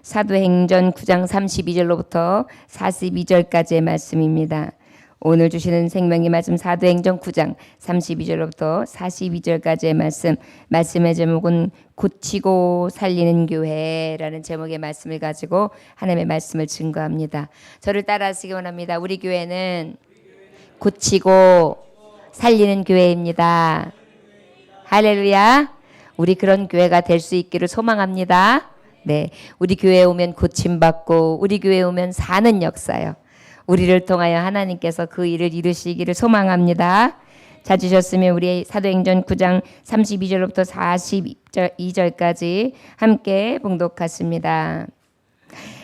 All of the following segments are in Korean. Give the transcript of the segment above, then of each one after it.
사도행전 9장 32절로부터 42절까지의 말씀입니다. 오늘 주시는 생명의 말씀 사도행전 9장 32절로부터 42절까지의 말씀의 제목은 고치고 살리는 교회라는 제목의 말씀을 가지고 하나님의 말씀을 증거합니다. 저를 따라하시기 원합니다. 우리 교회는 고치고 살리는 교회입니다. 할렐루야. 우리 그런 교회가 될 수 있기를 소망합니다. 네, 우리 교회에 오면 고침받고 우리 교회에 오면 사는 역사요. 우리를 통하여 하나님께서 그 일을 이루시기를 소망합니다. 찾으셨으면 우리 사도행전 9장 32절부터 42절까지 함께 봉독하십니다.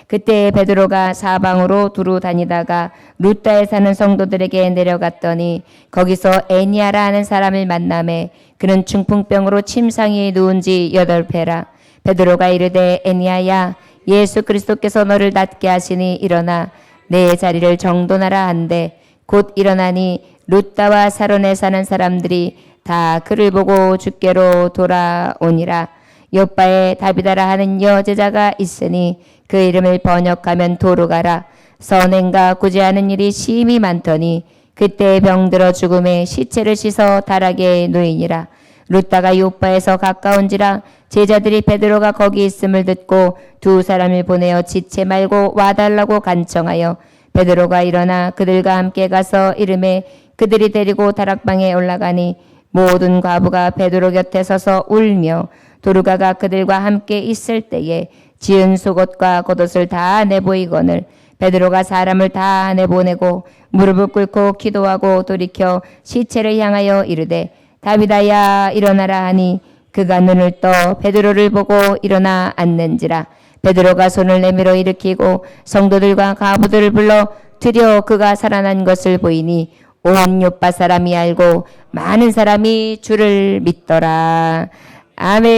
그때 베드로가 사방으로 두루 다니다가 루다에 사는 성도들에게 내려갔더니 거기서 애니아라 하는 사람을 만나매 그는 중풍병으로 침상에 누운 지 8회라. 베드로가 이르되 애니아야 예수 그리스도께서 너를 낫게 하시니 일어나 내 자리를 정돈하라 한데 곧 일어나니 루다와 사론에 사는 사람들이 다 그를 보고 주께로 돌아오니라. 요바에 다비다라 하는 여제자가 있으니 그 이름을 번역하면 도루가라. 선행과 구제하는 일이 심히 많더니 그때 병들어 죽음에 시체를 씻어 다락에 놓이니라. 루다가 요바에서 가까운지라 제자들이 베드로가 거기 있음을 듣고 두 사람을 보내어 지체 말고 와달라고 간청하여 베드로가 일어나 그들과 함께 가서 이름에 그들이 데리고 다락방에 올라가니 모든 과부가 베드로 곁에 서서 울며 도루가가 그들과 함께 있을 때에 지은 속옷과 겉옷을 다 내보이거늘 베드로가 사람을 다 내보내고 무릎을 꿇고 기도하고 돌이켜 시체를 향하여 이르되 다비다야 일어나라 하니 그가 눈을 떠 베드로를 보고 일어나 앉는지라. 베드로가 손을 내밀어 일으키고 성도들과 가부들을 불러 드려 그가 살아난 것을 보이니 온 요파 사람이 알고 많은 사람이 주를 믿더라. 아멘.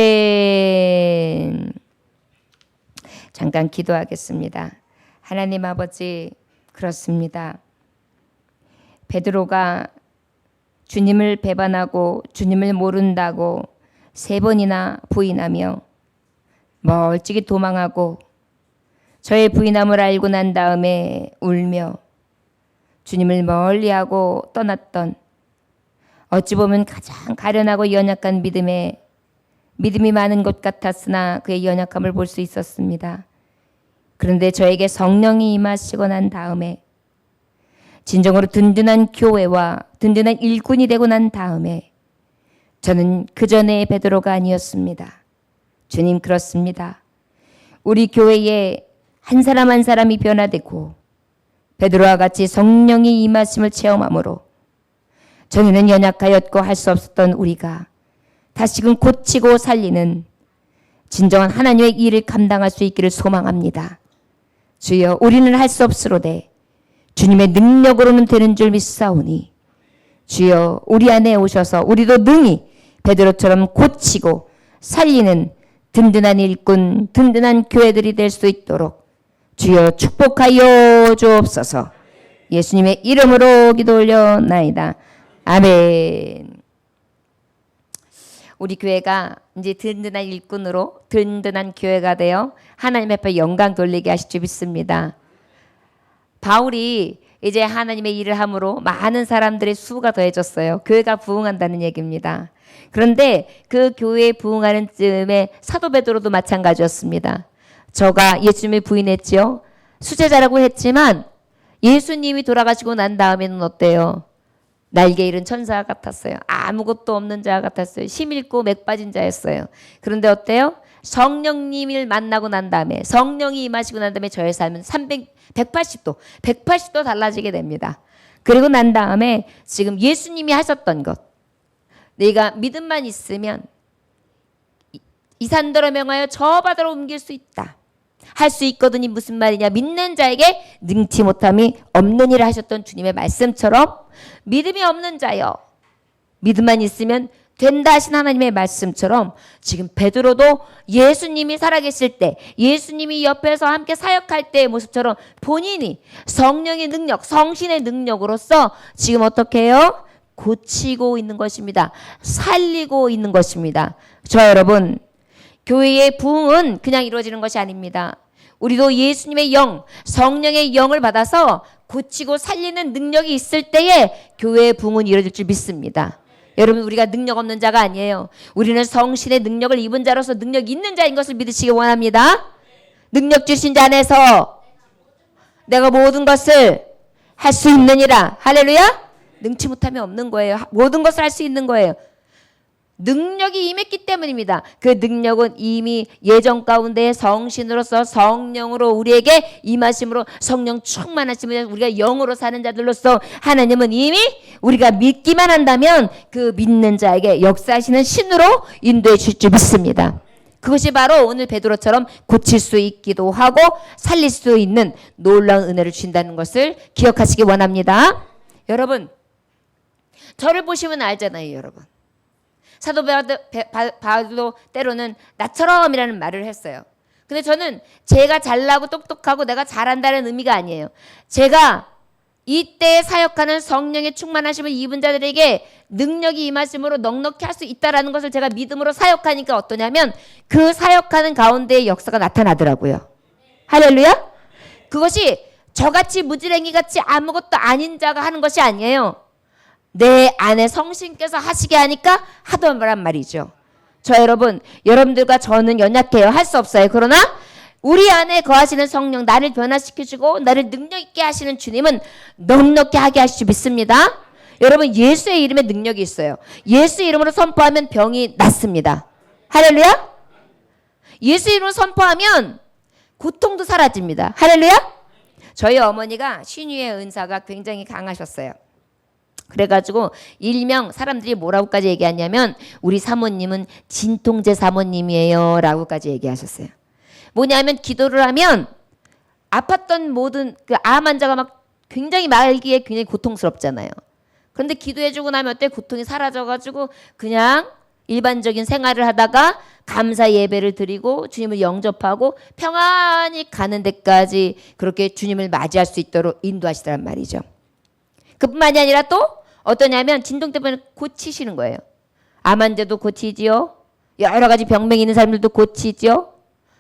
잠깐 기도하겠습니다. 하나님 아버지, 그렇습니다. 베드로가 주님을 배반하고 주님을 모른다고 3번이나 부인하며 멀찍이 도망하고 저의 부인함을 알고 난 다음에 울며 주님을 멀리하고 떠났던 어찌 보면 가장 가련하고 연약한 믿음이 많은 것 같았으나 그의 연약함을 볼 수 있었습니다. 그런데 저에게 성령이 임하시고 난 다음에 진정으로 든든한 교회와 든든한 일꾼이 되고 난 다음에 저는 그전의 베드로가 아니었습니다. 주님, 그렇습니다. 우리 교회에 한 사람 한 사람이 변화되고 베드로와 같이 성령이 임하심을 체험함으로 전에는 연약하였고 할 수 없었던 우리가 다시금 고치고 살리는 진정한 하나님의 일을 감당할 수 있기를 소망합니다. 주여, 우리는 할 수 없으로되 주님의 능력으로는 되는 줄 믿사오니 주여, 우리 안에 오셔서 우리도 능히 베드로처럼 고치고 살리는 든든한 일꾼, 든든한 교회들이 될 수 있도록 주여 축복하여 주옵소서. 예수님의 이름으로 기도 올려나이다. 아멘. 우리 교회가 이제 든든한 일꾼으로 든든한 교회가 되어 하나님 앞에 영광 돌리게 하실 줄 믿습니다. 바울이 이제 하나님의 일을 함으로 많은 사람들의 수가 더해졌어요. 교회가 부흥한다는 얘기입니다. 그런데 그 교회에 부흥하는 즈음에 사도 베드로도 마찬가지였습니다. 저가 예수님을 부인했지요. 수제자라고 했지만 예수님이 돌아가시고 난 다음에는 어때요? 날개 잃은 천사 같았어요. 아무것도 없는 자 같았어요. 힘잃고 맥 빠진 자였어요. 그런데 어때요? 성령님을 만나고 난 다음에 성령이 임하시고 난 다음에 저의 삶은 180도 달라지게 됩니다. 그리고 난 다음에 지금 예수님이 하셨던 것, 내가 믿음만 있으면 이 산더러 명하여 저 바다로 옮길 수 있다. 할 수 있거든이 무슨 말이냐? 믿는 자에게 능치 못함이 없는 일을 하셨던 주님의 말씀처럼 믿음이 없는 자여 믿음만 있으면 된다 하신 하나님의 말씀처럼 지금 베드로도 예수님이 살아계실 때 예수님이 옆에서 함께 사역할 때의 모습처럼 본인이 성령의 능력, 성신의 능력으로서 지금 어떻게 해요? 고치고 있는 것입니다. 살리고 있는 것입니다. 저 여러분, 교회의 부흥은 그냥 이루어지는 것이 아닙니다. 우리도 예수님의 영, 성령의 영을 받아서 고치고 살리는 능력이 있을 때에 교회의 부흥은 이루어질 줄 믿습니다. 여러분, 우리가 능력 없는 자가 아니에요. 우리는 성신의 능력을 입은 자로서 능력 있는 자인 것을 믿으시기 원합니다. 능력 주신 자 안에서 내가 모든 것을 할 수 있느니라. 할렐루야. 능치 못하면 없는 거예요. 모든 것을 할 수 있는 거예요. 능력이 임했기 때문입니다. 그 능력은 이미 예정 가운데 성신으로서 성령으로 우리에게 임하심으로 성령 충만하심으로 우리가 영으로 사는 자들로서 하나님은 이미 우리가 믿기만 한다면 그 믿는 자에게 역사하시는 신으로 인도해 줄 줄 믿습니다. 그것이 바로 오늘 베드로처럼 고칠 수 있기도 하고 살릴 수 있는 놀라운 은혜를 주신다는 것을 기억하시기 원합니다. 여러분, 저를 보시면 알잖아요, 여러분. 사도 바울도 때로는 나처럼이라는 말을 했어요. 근데 저는 제가 잘나고 똑똑하고 내가 잘한다는 의미가 아니에요. 제가 이때 사역하는 성령의 충만하심을 입은 자들에게 능력이 임하심으로 넉넉히 할 수 있다는 것을 제가 믿음으로 사역하니까 어떠냐면 그 사역하는 가운데의 역사가 나타나더라고요. 할렐루야. 그것이 저같이 무지랭이같이 아무것도 아닌 자가 하는 것이 아니에요. 내 안에 성신께서 하시게 하니까 하더란 말이죠. 저 여러분들과 저는 연약해요. 할 수 없어요. 그러나 우리 안에 거하시는 성령, 나를 변화시켜주고 나를 능력 있게 하시는 주님은 넉넉히 하게 하실 줄 믿습니다. 여러분, 예수의 이름에 능력이 있어요. 예수 이름으로 선포하면 병이 낫습니다. 할렐루야. 예수 이름으로 선포하면 고통도 사라집니다. 할렐루야. 저희 어머니가 신유의 은사가 굉장히 강하셨어요. 그래가지고 일명 사람들이 뭐라고까지 얘기하냐면 우리 사모님은 진통제 사모님이에요 라고까지 얘기하셨어요. 뭐냐면 기도를 하면 아팠던 모든 그 암 환자가 막 굉장히 말기에 굉장히 고통스럽잖아요. 그런데 기도해주고 나면 어때? 고통이 사라져가지고 그냥 일반적인 생활을 하다가 감사 예배를 드리고 주님을 영접하고 평안히 가는 데까지 그렇게 주님을 맞이할 수 있도록 인도하시더란 말이죠. 그뿐만이 아니라 또 어떠냐면 진통 때문에 고치시는 거예요. 암 환자도 고치지요. 여러 가지 병명이 있는 사람들도 고치지요.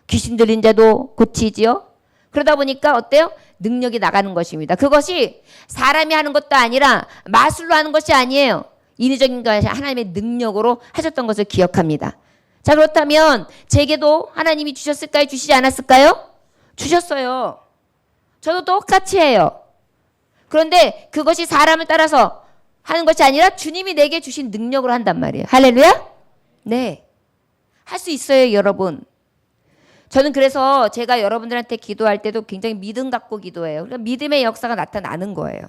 귀신 들린 자도 고치지요. 그러다 보니까 어때요? 능력이 나가는 것입니다. 그것이 사람이 하는 것도 아니라 마술로 하는 것이 아니에요. 인위적인 것이 하나님의 능력으로 하셨던 것을 기억합니다. 자, 그렇다면 제게도 하나님이 주셨을까요? 주시지 않았을까요? 주셨어요. 저도 똑같이 해요. 그런데 그것이 사람을 따라서 하는 것이 아니라 주님이 내게 주신 능력으로 한단 말이에요. 할렐루야? 네. 할 수 있어요, 여러분. 저는 그래서 제가 여러분들한테 기도할 때도 굉장히 믿음 갖고 기도해요. 그러니까 믿음의 역사가 나타나는 거예요.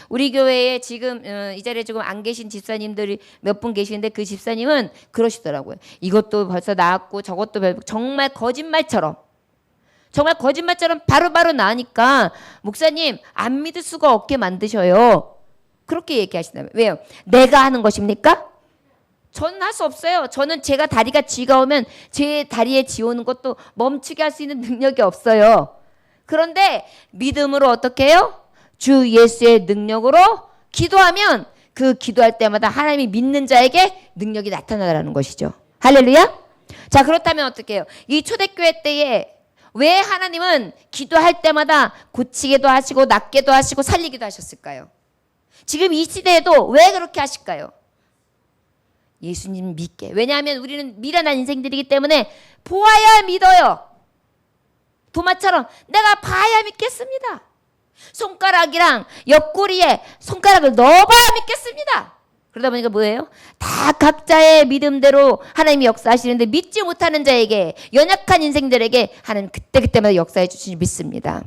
우리 교회에 지금 이 자리에 지금 안 계신 집사님들이 몇 분 계시는데 그 집사님은 그러시더라고요. 이것도 벌써 나았고 저것도 정말 거짓말처럼 바로바로 나으니까 목사님 안 믿을 수가 없게 만드셔요. 그렇게 얘기하시나요? 왜요? 내가 하는 것입니까? 저는 할 수 없어요. 저는 제가 다리가 쥐가 오면 제 다리에 쥐 오는 것도 멈추게 할 수 있는 능력이 없어요. 그런데 믿음으로 어떻게 해요? 주 예수의 능력으로 기도하면 그 기도할 때마다 하나님이 믿는 자에게 능력이 나타나라는 것이죠. 할렐루야? 자, 그렇다면 어떻게 해요? 이 초대교회 때에 왜 하나님은 기도할 때마다 고치기도 하시고 낫게도 하시고 살리기도 하셨을까요? 지금 이 시대에도 왜 그렇게 하실까요? 예수님 믿게. 왜냐하면 우리는 미련한 인생들이기 때문에 보아야 믿어요. 도마처럼 내가 봐야 믿겠습니다. 손가락이랑 옆구리에 손가락을 넣어봐야 믿겠습니다. 그러다 보니까 뭐예요? 다 각자의 믿음대로 하나님이 역사하시는데 믿지 못하는 자에게, 연약한 인생들에게 하나님 그때그때마다 역사해 주시니 믿습니다.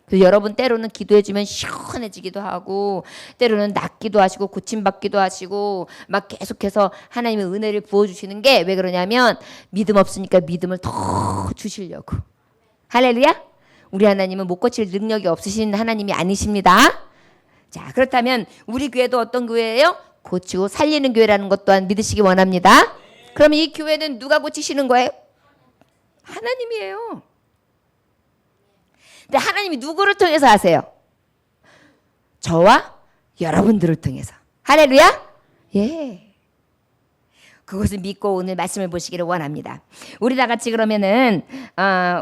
그래서 여러분 때로는 기도해주면 시원해지기도 하고 때로는 낫기도 하시고 고침받기도 하시고 막 계속해서 하나님의 은혜를 부어주시는 게 왜 그러냐면 믿음 없으니까 믿음을 더 주시려고. 할렐루야. 우리 하나님은 못 고칠 능력이 없으신 하나님이 아니십니다. 자, 그렇다면 우리 교회도 어떤 교회예요? 고치고 살리는 교회라는 것 또한 믿으시기 원합니다. 그럼 이 교회는 누가 고치시는 거예요? 하나님이에요. 근데 하나님이 누구를 통해서 하세요? 저와 여러분들을 통해서. 할렐루야? 예. 그것을 믿고 오늘 말씀을 보시기를 원합니다. 우리 다 같이 그러면은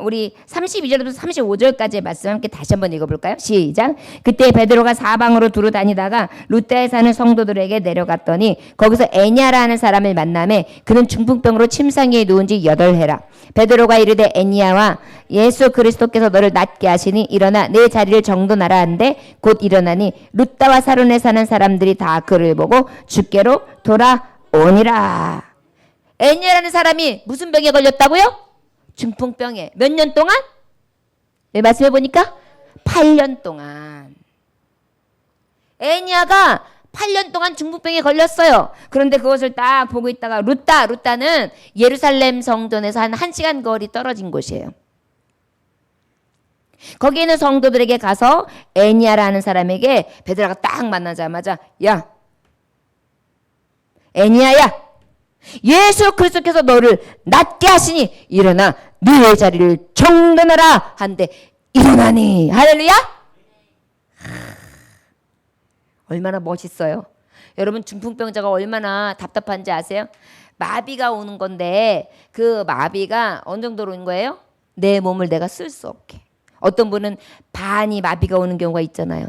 우리 32절부터 35절까지의 말씀 함께 다시 한번 읽어볼까요? 시작. 그때 베드로가 사방으로 두루 다니다가 루다에 사는 성도들에게 내려갔더니 거기서 애니아라는 사람을 만나매 그는 중풍병으로 침상에 누운 지 8해라. 베드로가 이르되 애니아와 예수 그리스도께서 너를 낫게 하시니 일어나 내 자리를 정돈하라 한데 곧 일어나니 루다와 사론에 사는 사람들이 다 그를 보고 주께로 돌아오니라. 애니아라는 사람이 무슨 병에 걸렸다고요? 중풍병에. 몇 년 동안? 네, 말씀해 보니까 8년 동안. 애니아가 8년 동안 중풍병에 걸렸어요. 그런데 그것을 딱 보고 있다가 루다는 예루살렘 성전에서 한 1시간 거리 떨어진 곳이에요. 거기 있는 성도들에게 가서 애니아라는 사람에게 베드로가 딱 만나자마자 야 애니아야 예수 그리스도께서 너를 낫게 하시니 일어나 네 자리를 정돈하라 한데 일어나니. 할렐루야. 얼마나 멋있어요. 여러분 중풍병자가 얼마나 답답한지 아세요? 마비가 오는 건데 그 마비가 어느 정도로 오는 거예요? 내 몸을 내가 쓸 수 없게. 어떤 분은 반이 마비가 오는 경우가 있잖아요.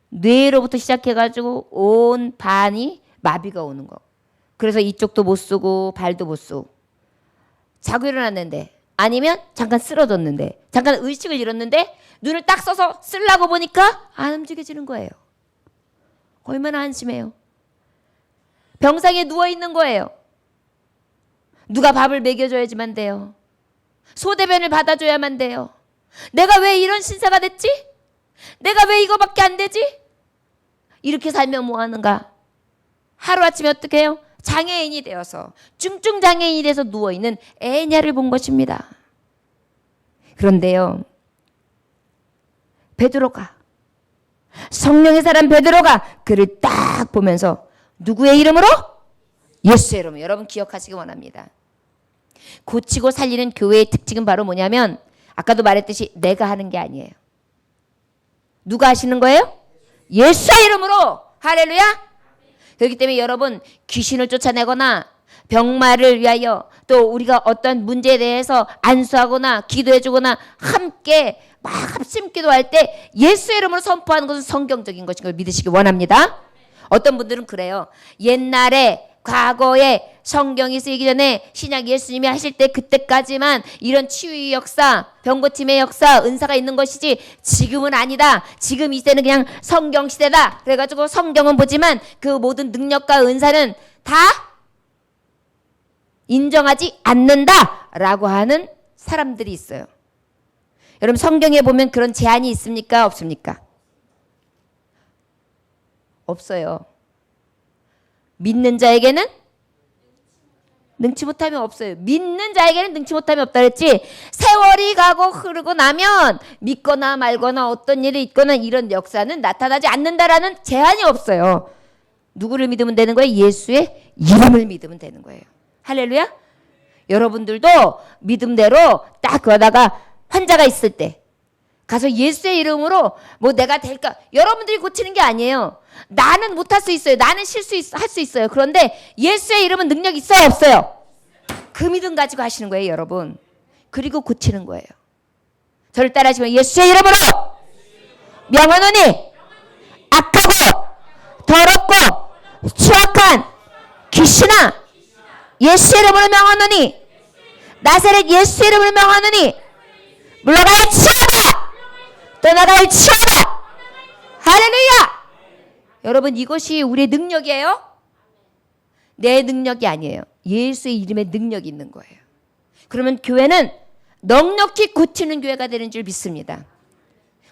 뇌로부터 시작해가지고 온 반이 마비가 오는 거. 그래서 이쪽도 못 쓰고 발도 못 쓰고 자고 일어났는데 아니면 잠깐 쓰러졌는데 잠깐 의식을 잃었는데 눈을 딱 써서 쓰려고 보니까 안 움직여지는 거예요. 얼마나 한심해요. 병상에 누워있는 거예요. 누가 밥을 먹여줘야지만 돼요. 소대변을 받아줘야만 돼요. 내가 왜 이런 신세가 됐지? 내가 왜 이거밖에 안 되지? 이렇게 살면 뭐하는가? 하루아침에 어떻게 해요? 장애인이 되어서 중증 장애인이 돼서 누워있는 애냐를 본 것입니다. 그런데요. 베드로가 성령의 사람 베드로가 그를 딱 보면서 누구의 이름으로? 예수의 이름으로. 여러분 기억하시기 원합니다. 고치고 살리는 교회의 특징은 바로 뭐냐면 아까도 말했듯이 내가 하는 게 아니에요. 누가 하시는 거예요? 예수의 이름으로. 할렐루야. 그렇기 때문에 여러분 귀신을 쫓아내거나 병마를 위하여 또 우리가 어떤 문제에 대해서 안수하거나 기도해주거나 함께 막 합심 기도할 때 예수의 이름으로 선포하는 것은 성경적인 것인 걸 믿으시기 원합니다. 어떤 분들은 그래요. 옛날에 과거에 성경이 쓰이기 전에 신약 예수님이 하실 때 그때까지만 이런 치유의 역사, 병고침의 역사, 은사가 있는 것이지 지금은 아니다. 지금 이 시대는 그냥 성경 시대다. 그래가지고 성경은 보지만 그 모든 능력과 은사는 다 인정하지 않는다라고 하는 사람들이 있어요. 여러분 성경에 보면 그런 제한이 있습니까? 없습니까? 없어요. 믿는 자에게는 능치 못함이 없어요. 믿는 자에게는 능치 못함이 없다 그랬지. 세월이 가고 흐르고 나면 믿거나 말거나 어떤 일이 있거나 이런 역사는 나타나지 않는다라는 제한이 없어요. 누구를 믿으면 되는 거예요? 예수의 이름을 믿으면 되는 거예요. 할렐루야. 여러분들도 믿음대로 딱 그러다가 환자가 있을 때 가서 예수의 이름으로 뭐 내가 될까? 여러분들이 고치는 게 아니에요. 나는 못할 수 있어요. 나는 할 수 있어요. 그런데 예수의 이름은 능력 있어요? 없어요? 그 믿음 가지고 하시는 거예요, 여러분. 그리고 고치는 거예요. 저를 따라하시면 예수의 이름으로 명하노니 악하고 더럽고 추악한 귀신아 예수의 이름으로 명하노니 나사렛 예수의 이름으로 명하노니 물러가야 치워라! 떠나가야 치워라! 할렐루야! 여러분 이것이 우리의 능력이에요? 내 능력이 아니에요. 예수의 이름에 능력이 있는 거예요. 그러면 교회는 넉넉히 고치는 교회가 되는 줄 믿습니다.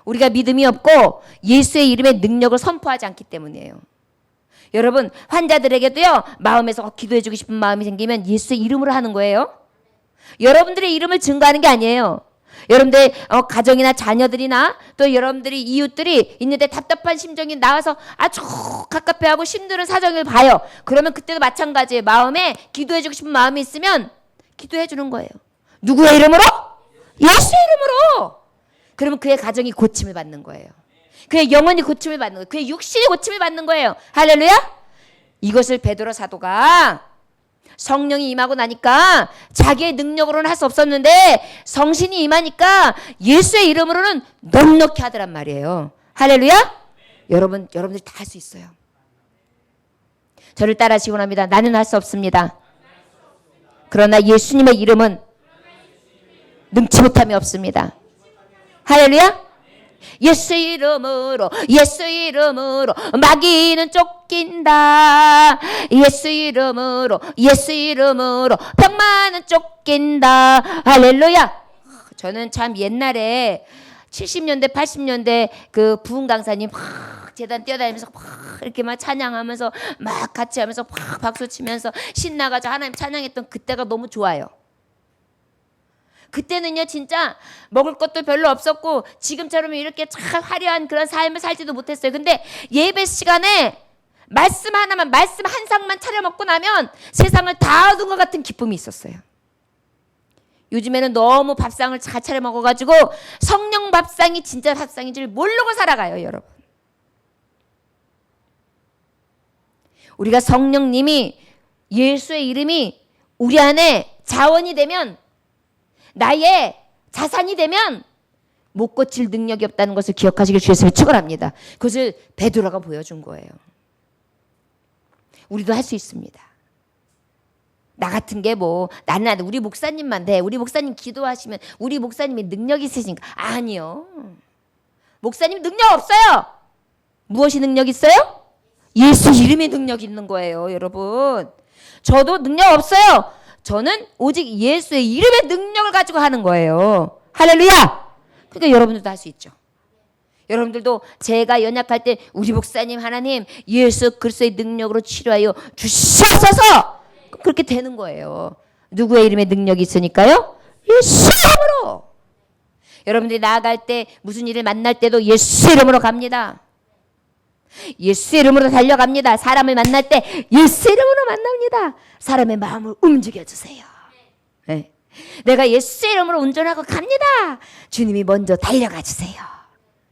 우리가 믿음이 없고 예수의 이름의 능력을 선포하지 않기 때문이에요. 여러분 환자들에게도요. 마음에서 기도해주고 싶은 마음이 생기면 예수의 이름으로 하는 거예요. 여러분들의 이름을 증거하는 게 아니에요. 여러분들 가정이나 자녀들이나 또 여러분들이 이웃들이 있는데 답답한 심정이 나와서 아주 갑갑해하고 힘든 사정을 봐요. 그러면 그때도 마찬가지예요. 마음에 기도해주고 싶은 마음이 있으면 기도해주는 거예요. 누구의 이름으로? 예수의 이름으로. 그러면 그의 가정이 고침을 받는 거예요. 그의 영혼이 고침을 받는 거예요. 그의 육신이 고침을 받는 거예요. 할렐루야. 이것을 베드로 사도가 성령이 임하고 나니까 자기의 능력으로는 할 수 없었는데 성신이 임하니까 예수의 이름으로는 넉넉히 하더란 말이에요. 할렐루야. 여러분들이 다 할 수 있어요. 저를 따라하시기 원합니다. 나는 할 수 없습니다. 그러나 예수님의 이름은 능치 못함이 없습니다. 할렐루야. 예수 이름으로 마귀는 쫓긴다. 예수 이름으로 병만은 쫓긴다. 할렐루야. 저는 참 옛날에 70년대 80년대 그 부흥 강사님 막 재단 뛰어다니면서 막 이렇게 막 찬양하면서 막 같이 하면서 막 박수 치면서 신나가지고 하나님 찬양했던 그때가 너무 좋아요. 그때는요 진짜 먹을 것도 별로 없었고 지금처럼 이렇게 참 화려한 그런 삶을 살지도 못했어요. 근데 예배 시간에 말씀 하나만, 말씀 한 상만 차려 먹고 나면 세상을 다 얻은 것 같은 기쁨이 있었어요. 요즘에는 너무 밥상을 잘 차려 먹어가지고 성령 밥상이 진짜 밥상인지를 모르고 살아가요, 여러분. 우리가 성령님이, 예수의 이름이 우리 안에 자원이 되면, 나의 자산이 되면 못 고칠 능력이 없다는 것을 기억하시길 주였으면 축원합니다. 그것을 베드로가 보여준 거예요. 우리도 할 수 있습니다. 나 같은 게 뭐, 나는 우리 목사님만 돼. 우리 목사님 기도하시면 우리 목사님이 능력 있으신가? 아니요. 목사님 능력 없어요. 무엇이 능력 있어요? 예수 이름의 능력이 있는 거예요, 여러분. 저도 능력 없어요. 저는 오직 예수의 이름의 능력을 가지고 하는 거예요. 할렐루야. 그러니까 여러분들도 할 수 있죠. 여러분들도 제가 연약할 때 우리 목사님 하나님 예수 그리스도의 능력으로 치료하여 주시옵소서. 그렇게 되는 거예요. 누구의 이름에 능력이 있으니까요? 예수 이름으로. 여러분들이 나아갈 때 무슨 일을 만날 때도 예수 이름으로 갑니다. 예수 이름으로 달려갑니다. 사람을 만날 때 예수 이름으로 만납니다. 사람의 마음을 움직여주세요. 네. 내가 예수 이름으로 운전하고 갑니다. 주님이 먼저 달려가 주세요.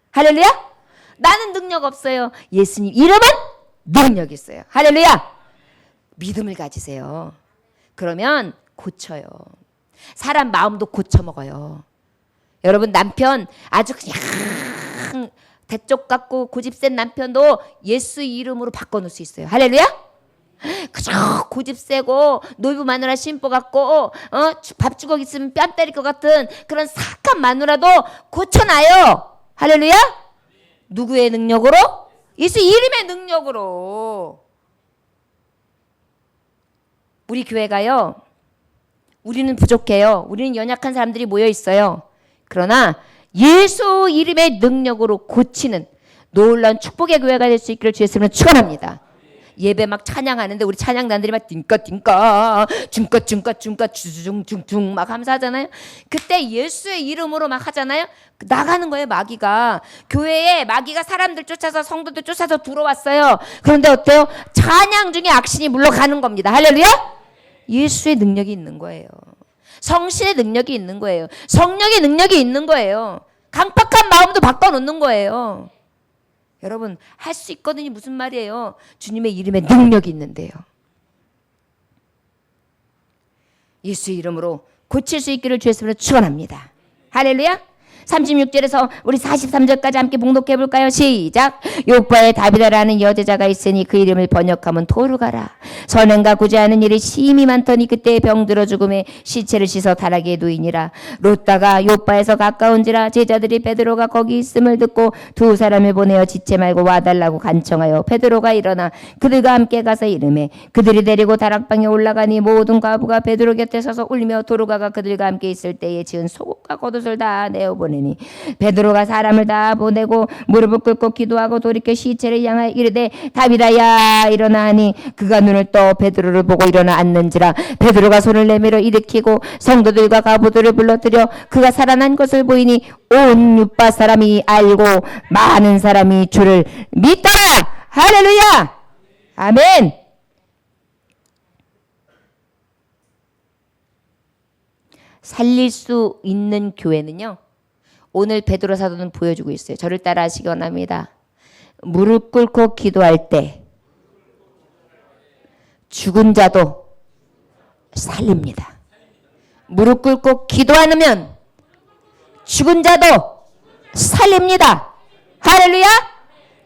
할렐루야. 나는 능력 없어요. 예수님 이름은 능력 있어요. 할렐루야. 믿음을 가지세요. 그러면 고쳐요. 사람 마음도 고쳐먹어요. 여러분 남편 아주 그냥 대쪽 같고 고집 센 남편도 예수 이름으로 바꿔놓을 수 있어요. 할렐루야. 그저 고집 세고 노이브 마누라 심보 같고 밥 주걱 있으면 뺨 때릴 것 같은 그런 사악한 마누라도 고쳐놔요. 할렐루야. 누구의 능력으로? 예수 이름의 능력으로. 우리 교회가요. 우리는 부족해요. 우리는 연약한 사람들이 모여 있어요. 그러나 예수 이름의 능력으로 고치는 놀라운 축복의 교회가 될 수 있기를 주의 이름으로 축원합니다. 예배 막 찬양하는데 우리 찬양단들이 막 띵까 중까 주중중중 막 하면서 하잖아요. 그때 예수의 이름으로 막 하잖아요. 나가는 거예요. 마귀가. 교회에 마귀가 사람들 쫓아서 성도들 쫓아서 들어왔어요. 그런데 어때요? 찬양 중에 악신이 물러가는 겁니다. 할렐루야. 예수의 능력이 있는 거예요. 성신의 능력이 있는 거예요. 성령의 능력이 있는 거예요. 강팍한 마음도 바꿔놓는 거예요. 여러분 할 수 있거든요. 무슨 말이에요? 주님의 이름에 능력이 있는데요. 예수의 이름으로 고칠 수 있기를 주의 이름으로 축원합니다. 할렐루야. 36절에서 우리 43절까지 함께 봉독해 볼까요? 시작. 요바에 다비다라는 여제자가 있으니 그 이름을 번역하면 도루가라. 선행과 구제하는 일이 심히 많더니 그때 병들어 죽음에 시체를 씻어 다락에 누이니라. 롯다가 요바에서 가까운지라 제자들이 베드로가 거기 있음을 듣고 두 사람을 보내어 지체 말고 와달라고 간청하여 베드로가 일어나 그들과 함께 가서 이르매 그들이 데리고 다락방에 올라가니 모든 과부가 베드로 곁에 서서 울며 도루가가 그들과 함께 있을 때에 지은 속옷과 겉옷을 다 내어보내니 베드로가 사람을 다 보내고 무릎을 꿇고 기도하고 돌이켜 시체를 향하여 이르되 다비다야 일어나 하니 그가 눈을 떠 베드로를 보고 일어나 앉는지라. 베드로가 손을 내밀어 일으키고 성도들과 가부들을 불러들여 그가 살아난 것을 보이니 온 윗바 사람이 알고 많은 사람이 주를 믿더라. 할렐루야. 아멘. 살릴 수 있는 교회는요, 오늘 베드로 사도는 보여주고 있어요. 저를 따라 하시기 원합니다. 무릎 꿇고 기도할 때 죽은 자도 살립니다. 무릎 꿇고 기도 안 하면 죽은 자도 살립니다. 할렐루야!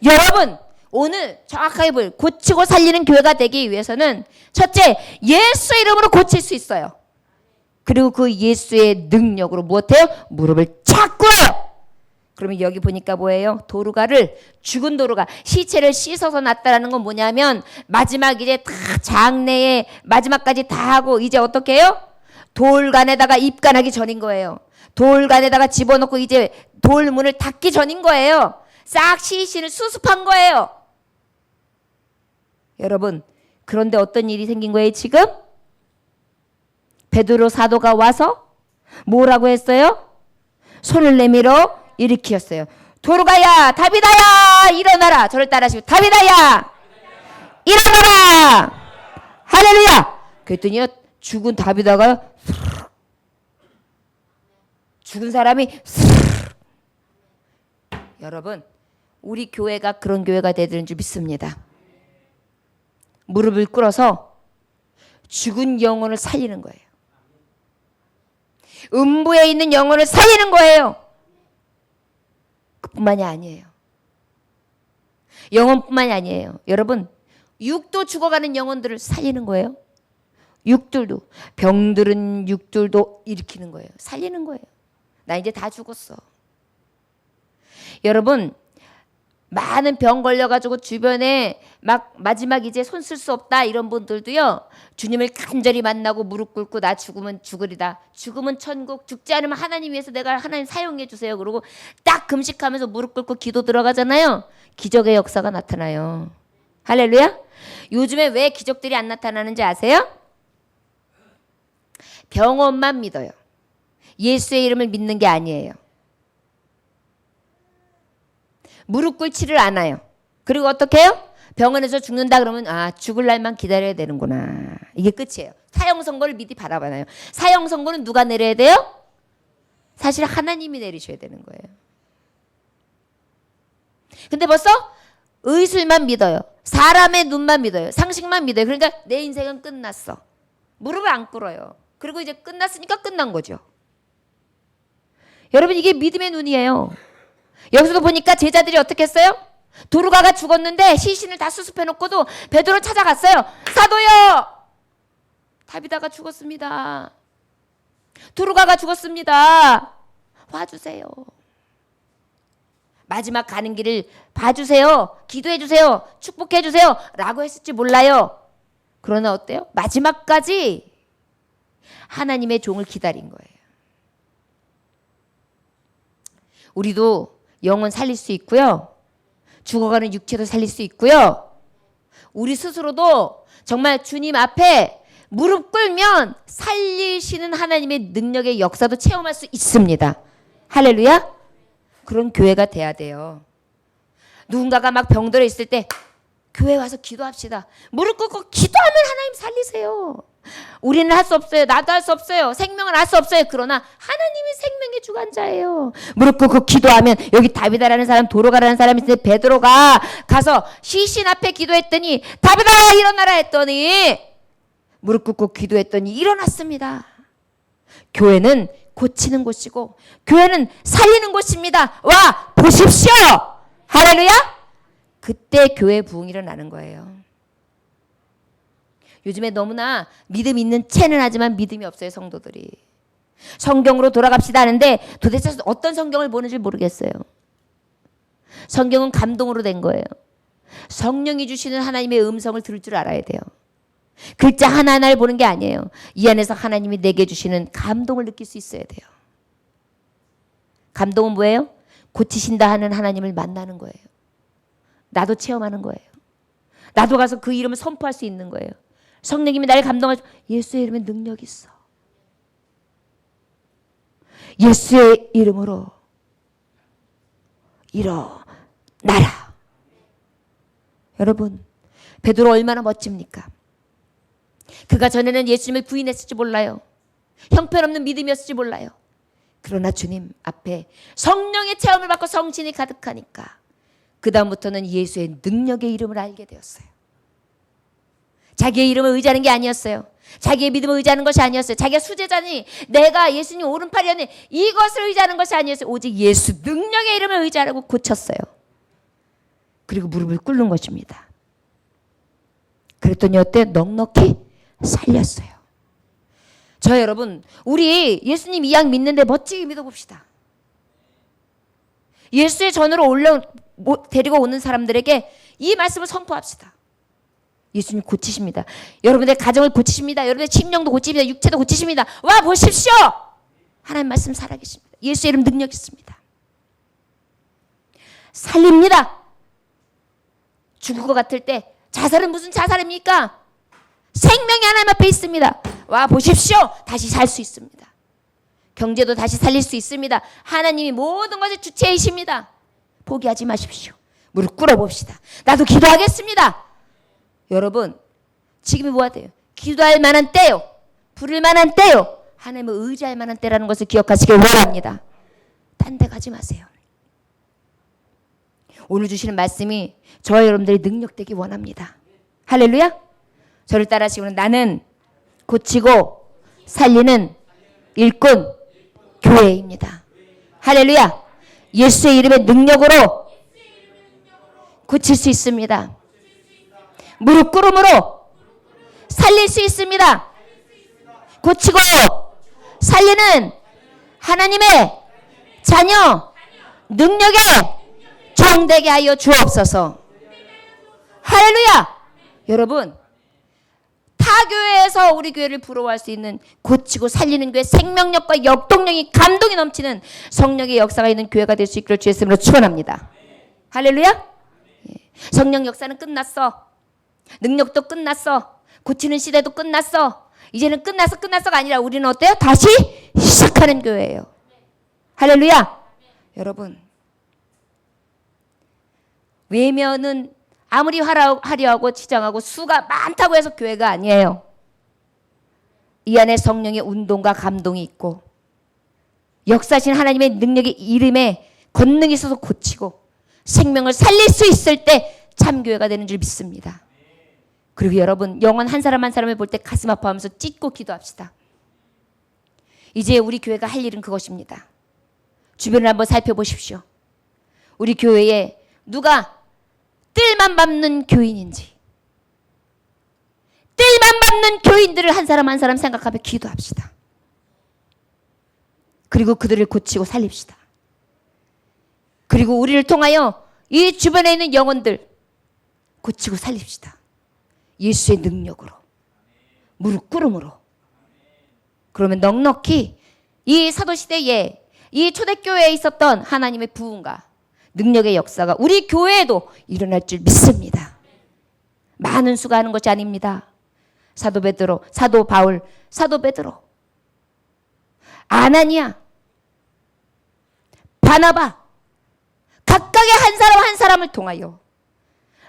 여러분, 오늘 정확하게 고치고 살리는 교회가 되기 위해서는 첫째, 예수의 이름으로 고칠 수 있어요. 그리고 그 예수의 능력으로 무엇해요? 무릎을 찾고요. 그러면 여기 보니까 뭐예요? 도루가를, 죽은 도루가, 시체를 씻어서 놨다라는 건 뭐냐면 마지막 이제 다 장례에 마지막까지 다 하고 이제 어떻게 해요? 돌간에다가 입간하기 전인 거예요. 돌간에다가 집어넣고 이제 돌문을 닫기 전인 거예요. 싹 시신을 수습한 거예요. 여러분, 그런데 어떤 일이 생긴 거예요 지금? 베드로 사도가 와서 뭐라고 했어요? 손을 내밀어 일으키었어요. 도루가야, 다비다야, 일어나라. 저를 따라하시고, 다비다야, 일어나라. 할렐루야. 그랬더니 죽은 다비다가 죽은 사람이 여러분, 우리 교회가 그런 교회가 되는 줄 믿습니다. 무릎을 꿇어서 죽은 영혼을 살리는 거예요. 음부에 있는 영혼을 살리는 거예요. 그뿐만이 아니에요. 영혼뿐만이 아니에요. 여러분, 육도 죽어가는 영혼들을 살리는 거예요. 육들도, 병들은 육들도 일으키는 거예요. 살리는 거예요. 나 이제 다 죽었어. 여러분, 많은 병 걸려가지고 주변에 막 마지막 이제 손 쓸 수 없다 이런 분들도요, 주님을 간절히 만나고 무릎 꿇고 나 죽으면 죽으리다, 죽으면 천국, 죽지 않으면 하나님 위해서 내가 하나님 사용해 주세요. 그러고 딱 금식하면서 무릎 꿇고 기도 들어가잖아요. 기적의 역사가 나타나요. 할렐루야. 요즘에 왜 기적들이 안 나타나는지 아세요? 병원만 믿어요. 예수의 이름을 믿는 게 아니에요. 무릎 꿇지를 않아요. 그리고 어떻게 해요? 병원에서 죽는다 그러면 죽을 날만 기다려야 되는구나. 이게 끝이에요. 사형 선고를 미리 바라봐요. 사형 선고는 누가 내려야 돼요? 사실 하나님이 내리셔야 되는 거예요. 근데 벌써 의술만 믿어요. 사람의 눈만 믿어요. 상식만 믿어요. 그러니까 내 인생은 끝났어. 무릎을 안 꿇어요. 그리고 이제 끝났으니까 끝난 거죠. 여러분, 이게 믿음의 눈이에요. 여기서도 보니까 제자들이 어떻게 했어요? 도루가가 죽었는데 시신을 다 수습해놓고도 베드로 찾아갔어요. 사도요, 다비다가 죽었습니다. 도루가가 죽었습니다. 와주세요. 마지막 가는 길을 봐주세요. 기도해주세요. 축복해주세요. 라고 했을지 몰라요. 그러나 어때요? 마지막까지 하나님의 종을 기다린 거예요. 우리도 영혼 살릴 수 있고요. 죽어가는 육체도 살릴 수 있고요. 우리 스스로도 정말 주님 앞에 무릎 꿇면 살리시는 하나님의 능력의 역사도 체험할 수 있습니다. 할렐루야. 그런 교회가 돼야 돼요. 누군가가 막 병들어 있을 때 교회 와서 기도합시다. 무릎 꿇고 기도하면 하나님 살리세요. 우리는 할 수 없어요. 나도 할 수 없어요. 생명을 할 수 없어요. 그러나 하나님이 생명의 주관자예요. 무릎 꿇고 기도하면, 여기 다비다라는 사람, 도루가라는 사람이 있는데 베드로가 가서 시신 앞에 기도했더니 다비다 일어나라 했더니 무릎 꿇고 기도했더니 일어났습니다. 교회는 고치는 곳이고 교회는 살리는 곳입니다. 와 보십시오. 할렐루야. 그때 교회 부흥이 일어나는 거예요. 요즘에 너무나 믿음 있는 체는 하지만 믿음이 없어요. 성도들이. 성경으로 돌아갑시다 하는데 도대체 어떤 성경을 보는지 모르겠어요. 성경은 감동으로 된 거예요. 성령이 주시는 하나님의 음성을 들을 줄 알아야 돼요. 글자 하나하나를 보는 게 아니에요. 이 안에서 하나님이 내게 주시는 감동을 느낄 수 있어야 돼요. 감동은 뭐예요? 고치신다 하는 하나님을 만나는 거예요. 나도 체험하는 거예요. 나도 가서 그 이름을 선포할 수 있는 거예요. 성령님이 나를 감동하셔. 예수의 이름에 능력이 있어. 예수의 이름으로 일어나라. 여러분, 베드로 얼마나 멋집니까? 그가 전에는 예수님을 부인했을지 몰라요. 형편없는 믿음이었을지 몰라요. 그러나 주님 앞에 성령의 체험을 받고 성신이 가득하니까 그 다음부터는 예수의 능력의 이름을 알게 되었어요. 자기의 이름을 의지하는 게 아니었어요. 자기의 믿음을 의지하는 것이 아니었어요. 자기가 수제자니 내가 예수님 오른팔이었니 이것을 의지하는 것이 아니었어요. 오직 예수 능력의 이름을 의지하라고 고쳤어요. 그리고 무릎을 꿇는 것입니다. 그랬더니 어때? 넉넉히 살렸어요. 저 여러분, 우리 예수님 이양 믿는데 멋지게 믿어봅시다. 예수의 전으로 데리고 오는 사람들에게 이 말씀을 선포합시다. 예수님 고치십니다. 여러분의 가정을 고치십니다. 여러분의 심령도 고치십니다. 육체도 고치십니다. 와 보십시오. 하나님 말씀 살아계십니다. 예수의 이름 능력 있습니다. 살립니다. 죽을 것 같을 때 자살은 무슨 자살입니까? 생명이 하나님 앞에 있습니다. 와 보십시오. 다시 살 수 있습니다. 경제도 다시 살릴 수 있습니다. 하나님이 모든 것의 주체이십니다. 포기하지 마십시오. 무릎 꿇어봅시다. 나도 기도하겠습니다. 여러분 지금이 뭐가 돼요? 기도할 만한 때요. 부를 만한 때요. 하나님을 의지할 만한 때라는 것을 기억하시길 원합니다. 딴 데 가지 마세요. 오늘 주시는 말씀이 저와 여러분들이 능력되기 원합니다. 할렐루야. 저를 따라하시고는 나는 고치고 살리는 일꾼 교회입니다. 할렐루야. 예수의 이름의 능력으로 고칠 수 있습니다. 무릎 꿇음으로 살릴 수 있습니다. 고치고 살리는 하나님의 자녀 능력에 종되게 하여 주옵소서. 할렐루야. 여러분 타 교회에서 우리 교회를 부러워할 수 있는 고치고 살리는 교회 생명력과 역동력이 감동이 넘치는 성령의 역사가 있는 교회가 될 수 있기를 주의 이름으로 축원합니다. 할렐루야. 성령 역사는 끝났어. 능력도 끝났어. 고치는 시대도 끝났어. 이제는 끝났어가 아니라 우리는 어때요? 다시 시작하는 교회예요. 할렐루야. 여러분 외면은 아무리 화려하고 치장하고 수가 많다고 해서 교회가 아니에요. 이 안에 성령의 운동과 감동이 있고 역사신 하나님의 능력의 이름에 권능이 있어서 고치고 생명을 살릴 수 있을 때 참교회가 되는 줄 믿습니다. 그리고 여러분 영혼 한 사람 한 사람을 볼 때 가슴 아파하면서 찢고 기도합시다. 이제 우리 교회가 할 일은 그것입니다. 주변을 한번 살펴보십시오. 우리 교회에 누가 뜰만 밟는 교인인지 뜰만 밟는 교인들을 한 사람 한 사람 생각하며 기도합시다. 그리고 그들을 고치고 살립시다. 그리고 우리를 통하여 이 주변에 있는 영혼들 고치고 살립시다. 예수의 능력으로 무릎 꿇음으로. 그러면 넉넉히 이 사도시대에 이 초대교회에 있었던 하나님의 부흥과 능력의 역사가 우리 교회에도 일어날 줄 믿습니다. 많은 수가 하는 것이 아닙니다. 사도 베드로, 사도 바울, 사도 베드로, 아나니아, 바나바 각각의 한 사람 한 사람을 통하여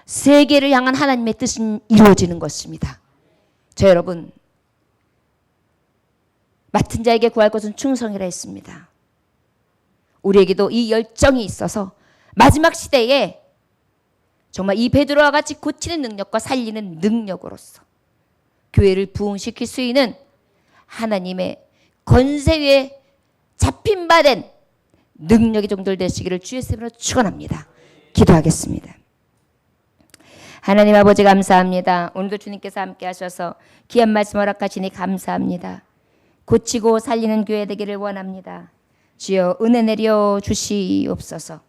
세계를 향한 하나님의 뜻은 이루어지는 것입니다. 저 여러분 맡은 자에게 구할 것은 충성이라 했습니다. 우리에게도 이 열정이 있어서 마지막 시대에 정말 이 베드로와 같이 고치는 능력과 살리는 능력으로서 교회를 부흥시킬 수 있는 하나님의 권세 위에 잡힌 바 된 능력의 종들 되시기를 주의 이름으로 축원합니다. 기도하겠습니다. 하나님 아버지 감사합니다. 오늘도 주님께서 함께 하셔서 귀한 말씀 허락하시니 감사합니다. 고치고 살리는 교회 되기를 원합니다. 주여 은혜 내려 주시옵소서.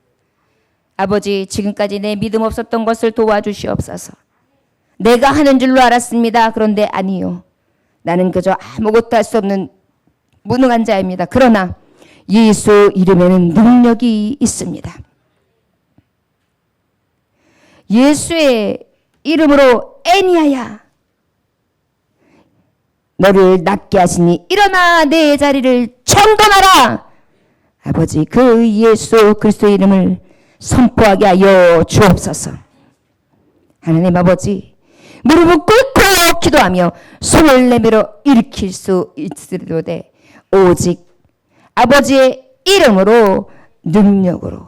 아버지 지금까지 내 믿음 없었던 것을 도와주시옵소서. 내가 하는 줄로 알았습니다. 그런데 아니요. 나는 그저 아무것도 할 수 없는 무능한 자입니다. 그러나 예수 이름에는 능력이 있습니다. 예수의 이름으로 애니아야 너를 낫게 하시니 일어나 내 자리를 정돈하라. 아버지 그 예수 그리스도의 이름을 선포하게 하여 주옵소서. 하나님 아버지 무릎을 꿇고 기도하며 손을 내밀어 일으킬 수 있으리로되 오직 아버지의 이름으로 능력으로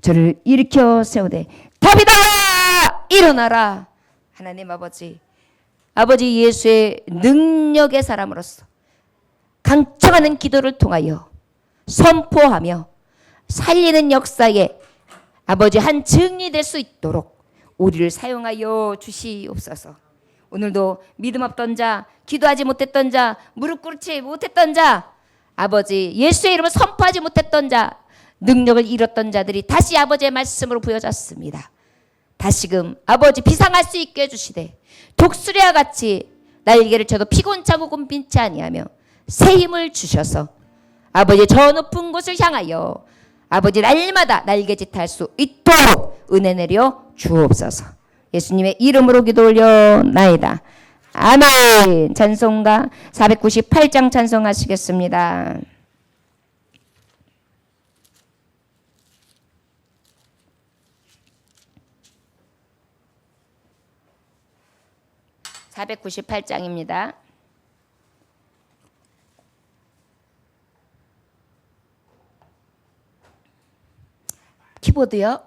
저를 일으켜 세우되 다윗아 일어나라. 하나님 아버지 아버지 예수의 능력의 사람으로서 강청하는 기도를 통하여 선포하며 살리는 역사에 아버지 한 증이 될 수 있도록 우리를 사용하여 주시옵소서. 오늘도 믿음 없던 자, 기도하지 못했던 자, 무릎 꿇지 못했던 자, 아버지 예수의 이름을 선포하지 못했던 자, 능력을 잃었던 자들이 다시 아버지의 말씀으로 부여졌습니다. 다시금 아버지 비상할 수 있게 해주시되 독수리와 같이 날개를 쳐도 피곤차고 곤빈치 아니하며 새 힘을 주셔서 아버지 저 높은 곳을 향하여 아버지 날마다 날개짓할 수 있도록 은혜 내려 주옵소서. 예수님의 이름으로 기도 올려나이다. 아멘. 찬송가 498장 찬송하시겠습니다. (498장입니다) 키보드요.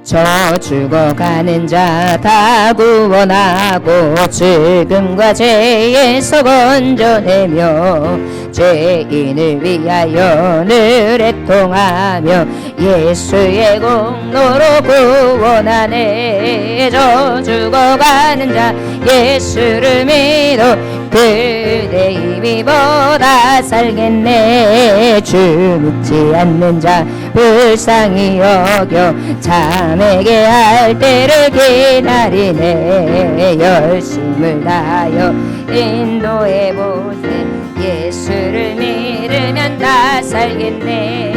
저 죽어가는 자 다 구원하고 죽음과 죄에서 건져내며 죄인을 위하여 늘 애통하며 예수의 공로로 구원하네. 저 죽어가는 자 예수를 믿어 그대 힘입어다 살겠네. 주 믿지 않는 자 불쌍히 여겨 잠에게 할 때를 기다리네. 열심을 다하여 인도해보세. 예수를 믿으면 다 살겠네.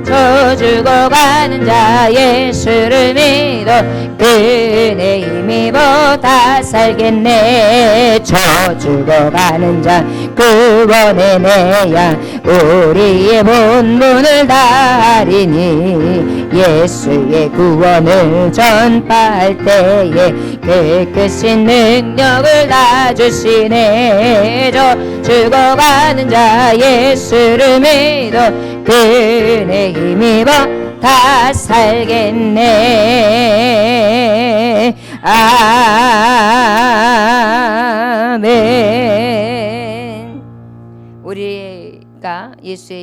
저 죽어가는 자 예수를 믿어 그네 힘입어 다 살겠네. 저 죽어가는 자 구원해내야 우리의 본분을 다하리니. 예수의 구원을 전파할 때에 깨끗신 능력을 다 주시네. 저 죽어가는 자 예수를 믿어 그네 힘입어 다 살겠네. 아멘. 우리가 예수의